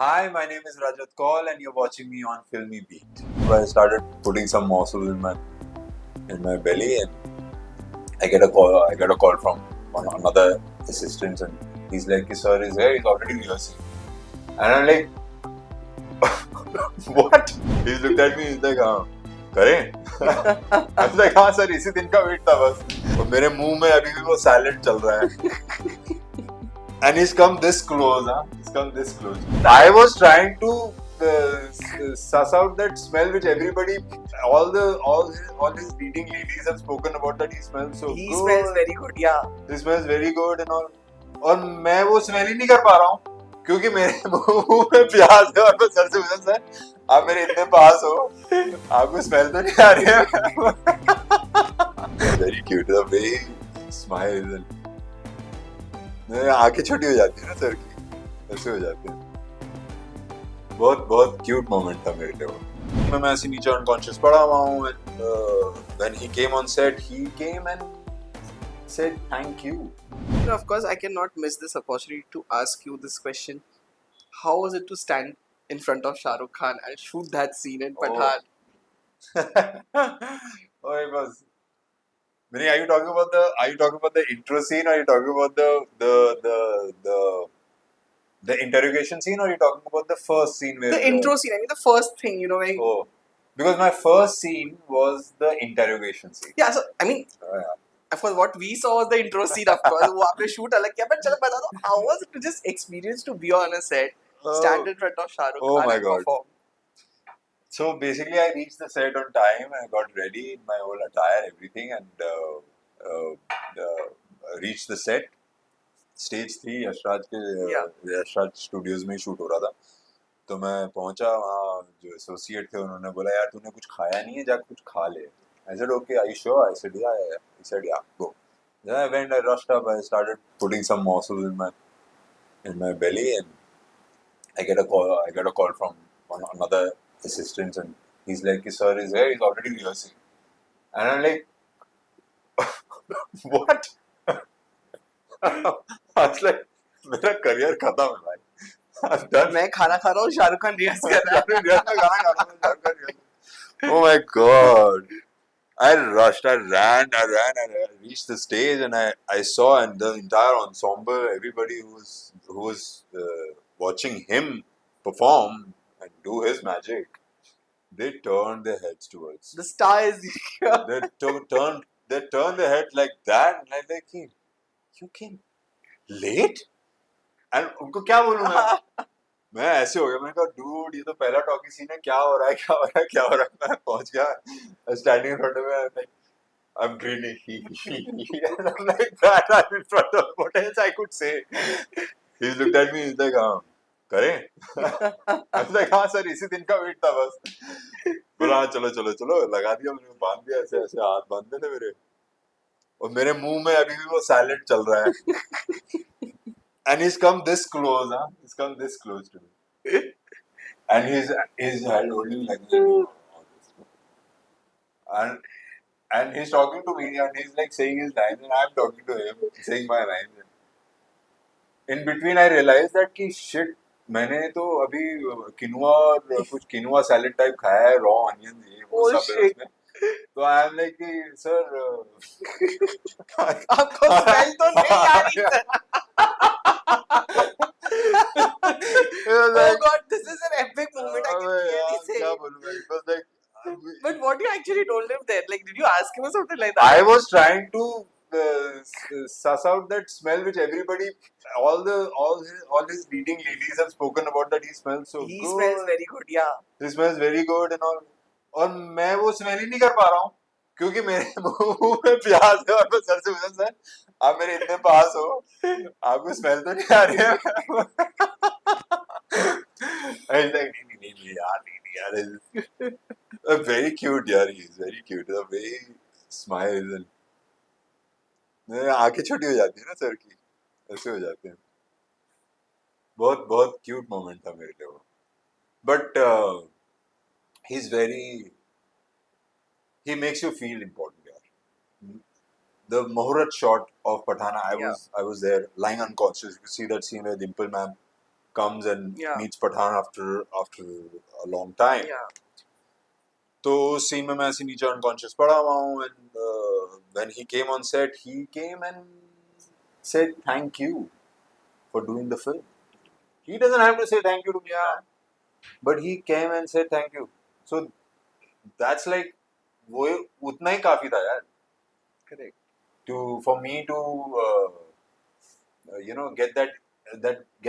Hi, my name is Rajat Kaul, and you're watching me on Filmy Beat. I started putting some morsels in my belly, and I get a call. I get a call from another assistant, and he's like, "Sir is here. He's already rehearsing." And I'm like, "What?" He looked at me. He's like, करें? I was like, हाँ sir, इसी दिन का wait था बस. और मेरे मुंह में अभी भी वो सैलेड चल रहा है. And he's come this close, huh? He's come this close. I was trying to suss out that smell which everybody, all his leading ladies have spoken about, that he smells so He good. smells very good, yeah. He smells very good and all. और मैं वो smell ही नहीं कर पा रहा हूँ क्योंकि मेरे मुंह में प्याज है और मैं सर से पूछा, सर आप मेरे इतने पास हो, आपको स्मेल तो नहीं आ रही है? Very cute, the way he smiles and आंखें छोटी हो जाती है ना सर की, ऐसे हो जाते हैं. बहुत बहुत क्यूट मोमेंट था मेरे लिए वो. मैं ऐसे नीचे अनकॉन्शियस पड़ा हुआ हूँ, and when he came on set, he came and said thank you. Of course, I cannot miss this opportunity to ask you this question. How was it to stand in front of Shah Rukh Khan and shoot that scene in Pathaan? Oh, it was. Meaning, are you talking about the intro scene, or are you talking about the interrogation scene, or are you talking about the first scene where The intro scene, I mean the first thing, when... Oh, because my first scene was the interrogation scene. Yeah, so, I mean, of course, what we saw was the intro scene, of course. वो आपने shoot अलग किया, but चलो बता दो, how was it to just experience to be on a set, stand in front of Shah Rukh Oh Khan my and God. perform? So basically, I reached the set on time. I got ready in my whole attire, everything, and reached the set. Stage 3 Yashraj के Yeah. Yashraj studios में shoot हो रहा था. तो मैं पहुंचा वहाँ, जो एसोसिएट थे उन्होंने बोला, यार तूने कुछ खाया नहीं है, जाकर कुछ खा ले. I said, okay, are you sure? I said, yeah. He said, yeah, go. Then I went, I rushed up, I started putting some morsels in my belly, and I get a call from another assistant, and he's like, sir is here, he's already rehearsing. And I'm like, what? I was like, मेरा career खत्म है भाई. I'm done. मैं खाना खा रहा हूँ, शाहरुख खान रियाज कर रहा है. Oh my God. I rushed, I ran, I reached the stage, and I saw, and the entire ensemble, everybody who was watching him perform and do his magic, they turned their heads towards. The star is They turned their head like that, and I'm like, you came late? And उनको क्या बोलूँ मैं? मैं ऐसे हो गया, मैंने कहा डूड, ये तो पहला टॉकी सीन है, क्या हो रहा है, क्या हो रहा है, क्या हो रहा है. मैं पहुंच गया, स्टैंडिंग इन फ्रंट ऑफ में, I'm grinning. And I'm like that. I'm in front of, what else I could say? He looked at me. He's like, करें? I was like, हाँ सर, इसी दिन का वेट था बस. बोला हाँ चलो चलो चलो, लगा दिया मैंने, बांध दिया, ऐसे ऐसे हाथ बांधे थे मेरे. और मेरे मुंह में अभी भी वो सैलेड चल रहा है. And he's come this close, huh? He's come this close to me. And his hand holding like this. And he's talking to me, and he's like saying his lines, and I'm talking to him, saying my lines. In between, I realized that कि shit, मैंने तो अभी किनुआ और कुछ किनुआ salad type खाया है, raw onion, ये वो सब है उसमें. तो आई एम लाइक कि सर आपको स्मेल तो नहीं आ रही sir. Oh God, this is an epic moment. I can clearly say. क्या बोलूं मैं? It was like. But what you actually told him there? Like, did you ask him or something like that? I was trying to suss out that smell which everybody, all his leading ladies have spoken about, that he smells so He good. He smells very good, yeah. He smells very good and all. और मैं वो smell ही नहीं कर पा रहा हूँ क्योंकि मेरे मुंह में प्याज है और मैं सर से पूछा, सर आप मेरे इतने पास हो, आपको स्मेल तो नहीं आ रही है? नहीं यार. Very cute यार, he is very cute. The way he smiles and आंखें छोटी हो जाती है ना सर की, ऐसे हो जाते हैं. बहुत बहुत क्यूट मोमेंट था मेरे लिए वो. But he makes you feel important यार. The Muhurat shot of Pathan, I was there lying unconscious. You see that scene where Dimple ma'am comes and Yeah. meets Pathan after a long time. Yeah. तो उस scene में मैं ऐसे नीचे unconscious पड़ा हुआ हूँ, and when he came on set, he came and said thank you for doing the film. He doesn't have to say thank you to me, Yeah. but he came and said thank you. So that's like वो उतना ही काफी था यार, Correct. for me to get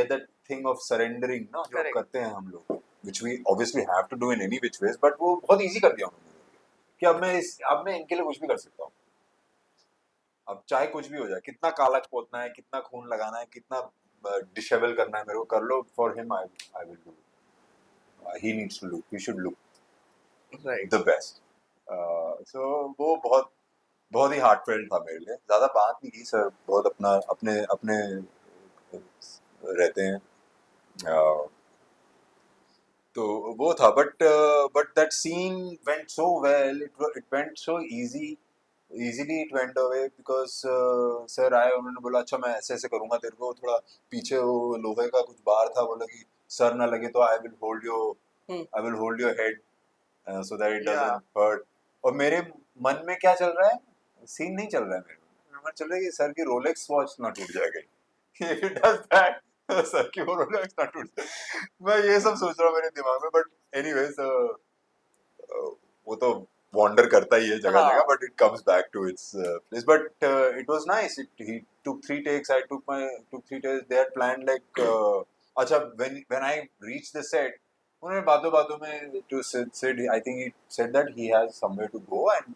that thing of surrendering, ना जो Correct. करते हैं हम लोग, which we obviously have to do in any which ways, but वो बहुत easy कर दिया उन्होंने कि अब मैं इनके लिए कुछ भी कर सकता हूँ. अब चाहे कुछ भी हो जाए, कितना काला पोतना है, कितना खून लगाना है, कितना डिशेबल करना है मेरे को, कर लो. For him I will do. He needs to look, he should look Right. The best. So वो बहुत बहुत ही हार्टफेल्ट था मेरे लिए. ज्यादा बात नहीं की सर, बहुत अपने अपने रहते हैं. तो वो था, but that scene went so well, it went so easily it went away because sir आए, उन्होंने बोला अच्छा मैं ऐसे ऐसे करूंगा तेरे को, थोड़ा पीछे वो लोहे का कुछ बार था, बोला कि सर ना लगे तो I will hold your head so that it doesn't hurt. और मेरे मन में क्या चल रहा है, सीन नहीं चल रहा है मेरे मन चल रहा है कि सर की रोलेक्स वॉच ना टूट जाए कहीं. If it does that, sir की वो रोलेक्स ना टूट जाए. मैं ये सब सोच रहा हूँ मेरे दिमाग में. बट एनीवेज वो तो wander करता ही है जगह जगह, but it comes back to its place. But it was nice. He took 3 takes. I took 3 takes. They had planned like अच्छा when I reached the set, उन्होंने बातों में said I think he said that he has somewhere to go and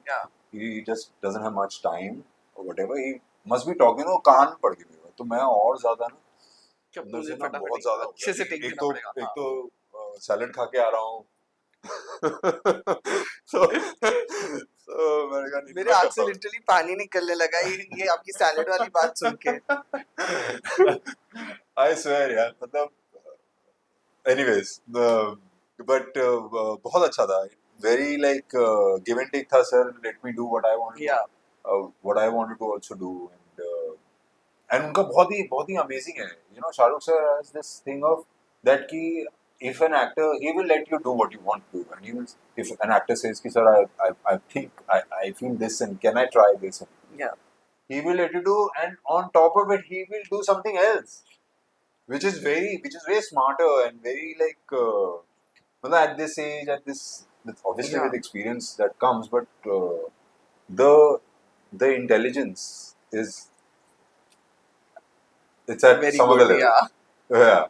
he just doesn't have much time or whatever. He must be talking. वो कान पड़ गई मेरे को, तो मैं और ज्यादा ना अंदर से ना बहुत ज्यादा अच्छे से take देना पड़ेगा. एक तो सैलेड खा के आ रहा हूँ. so मैंने कहा मेरे आँख से लिटरली पानी निकलने लगा ये आपकी सैलेड वाली बात सुन के. I swear यार, मतलब anyways but बहुत अच्छा था. Very like give and take था sir. Let me do what I want to do, what I wanted to also do, and उनका बहुत ही amazing है. Shahrukh sir has this thing of that कि if an actor, he will let you do what you want to do, and he will, if an actor says कि sir I think I feel this and can I try this, he will let you do, and on top of it he will do something else, which is way smarter and very like at this age, obviously with experience that comes, but the intelligence is, it's at Very some good, other level. Yeah.